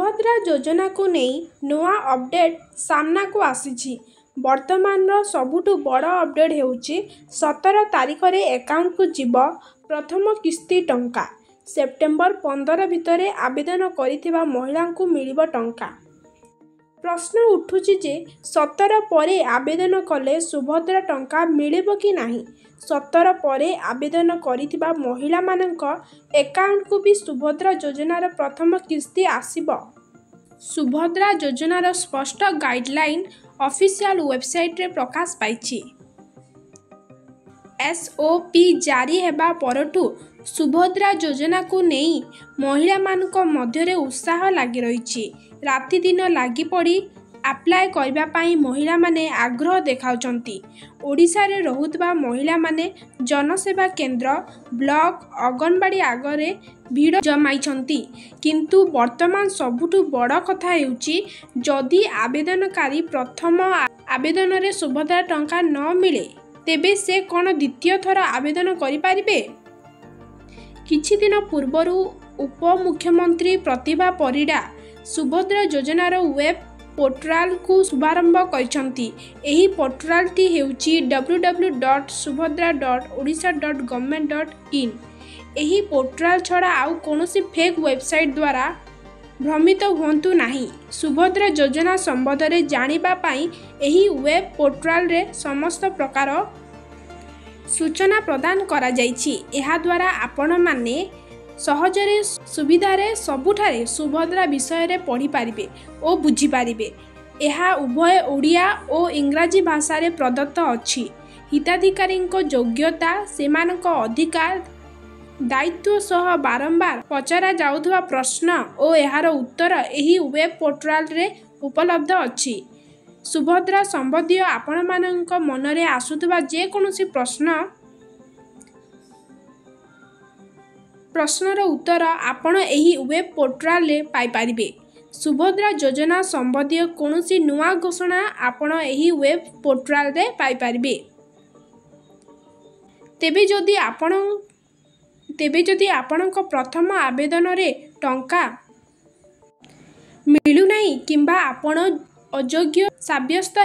सुभद्रा योजना को नहीं नुआ अपडेट सामना को आसी। वर्तमान सबुठु बड़ अपडेट होउची 17 तारीख रे अकाउंट को जीव प्रथम किस्ती टंका। सेप्टेम्बर 15 भितर आवेदन करिथिबा महिला को मिलिबो टंका। प्रश्न उठुची जे 17 परे आवेदन कले सुभद्रा टंका मिलिबो कि नाही। 17 परे आवेदन करिथिबा महिला मानक अकाउंट को भी सुभद्रा योजनार प्रथम किस्ती आसीबो। सुभद्रा योजनार स्पष्ट गाइडलाइन ऑफिशियल वेबसाइट रे प्रकाश पाइछि। एसओपी जारी हेबा परठू सुभद्रा योजना को नहीं महिला मानक मध्यरे उत्साह लागी रहिछि। राति दिन लागी पड़ी अप्लाई करबा पाई महिला माने आग्रह देखाउचंती। ओडिशा रे रहुतबा महिला माने जनसेवा केंद्र ब्लॉक अंगनवाड़ी आगरे भीड़ जमाइछंती। किंतु वर्तमान सबुठु बड़ कथा हेउची जदि आवेदनकारी प्रथम आवेदन रे सुभद्रा टंका न मिले तेबे से कोन द्वितीय थर आवेदन करि पारिबे। किछि दिन पूर्वरु उप मुख्यमंत्री प्रतिभा परिडा सुभद्रा योजनार वेब पोर्टाल को शुभारंभ करिसंती। एही पोर्टाल टी हेउची www.subhadra.odisha.government.in। एही पोर्टाल छड़ा आउ कोनोसी फेक वेबसाइट द्वारा भ्रमित हुंतु नाही। सुभद्रा योजना संबंध रे जानिबा पाई एही वेब पोर्टाल रे समस्त प्रकार सूचना प्रदान करा जाइछि। एहा द्वारा आपण माने सहजरे सुविधारे सबुठारे सुभद्रा विषय रे पढ़ी पारिबे ओ बुझी पारिबे। एहा उभय ओडिया और इंग्राजी भाषा रे प्रदत्त अछि। हिताधिकारी योग्यता सेमानक अधिकार दायित्व सह बारंबार पचरा जाउथबा प्रश्न और एहार उत्तर एही वेब पोर्टाल रे उपलब्ध अछि। सुभद्रा संबंधी आपण मानक मनरे आसुथबा जे कोनोसी प्रश्नर उत्तर आपण एही वेब पोर्टाल रे पाई पारिबे। सुभद्रा योजना संबंधी कोनोसी नुआ घोषणा आपण एही वेब पोर्टाल रे पाई पारिबे। तेबे जदि आपणक प्रथम आवेदन रे टंका मिलु नाही किंबा आपण अयोग्य साब्यस्त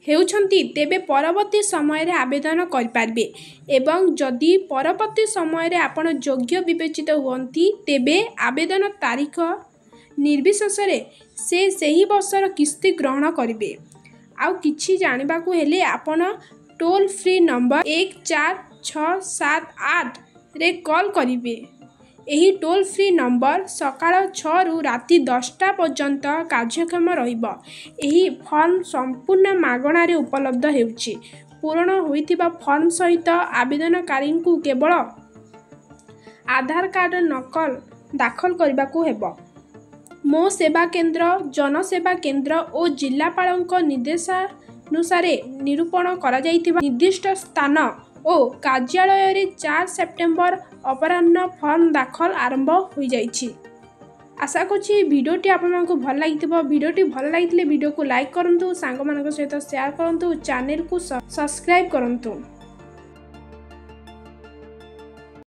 हेउछंती तेबे परवर्ती समय रे आवेदन करि पारबे। एवं जदि परवर्ती समय रे आपण योग्य विवेचित हुअंती तेबे आवेदन तारीख निर्विशेष रे से सही वर्षर किस्ती ग्रहण करिवे। आउ किछि जानिबा को हेले आपण टोल फ्री नंबर 14678 रे कॉल करिवे। एही टोल फ्री नंबर सकाळ 6 रु राति 10टा पर्यंत कार्यक्षम रहिबो। एही फॉर्म संपूर्ण मागणा रे उपलब्ध हेउची। पूर्ण होइथिबा फॉर्म सहित आवेदनकारी को केवल आधार कार्ड नकल दाखल करबा को हेबो। मो सेवा केंद्र जनसेवा केंद्र और जिलापालक निर्देशानुसार निरूपण करा जाइथिबा निर्दिष्ट स्थान और कार्यालय रे 4 सेप्टेम्बर अपराह्न फॉर्म दाखल आरंभ हो जाइछि। आशा करछि वीडियोटी आपनको भल लागिथिबो। वीडियोटी भल लागिथिले वीडियो को लाइक करंतु, सांग मानक सहित शेयर करंतु, चैनल को सब्सक्राइब करंतु।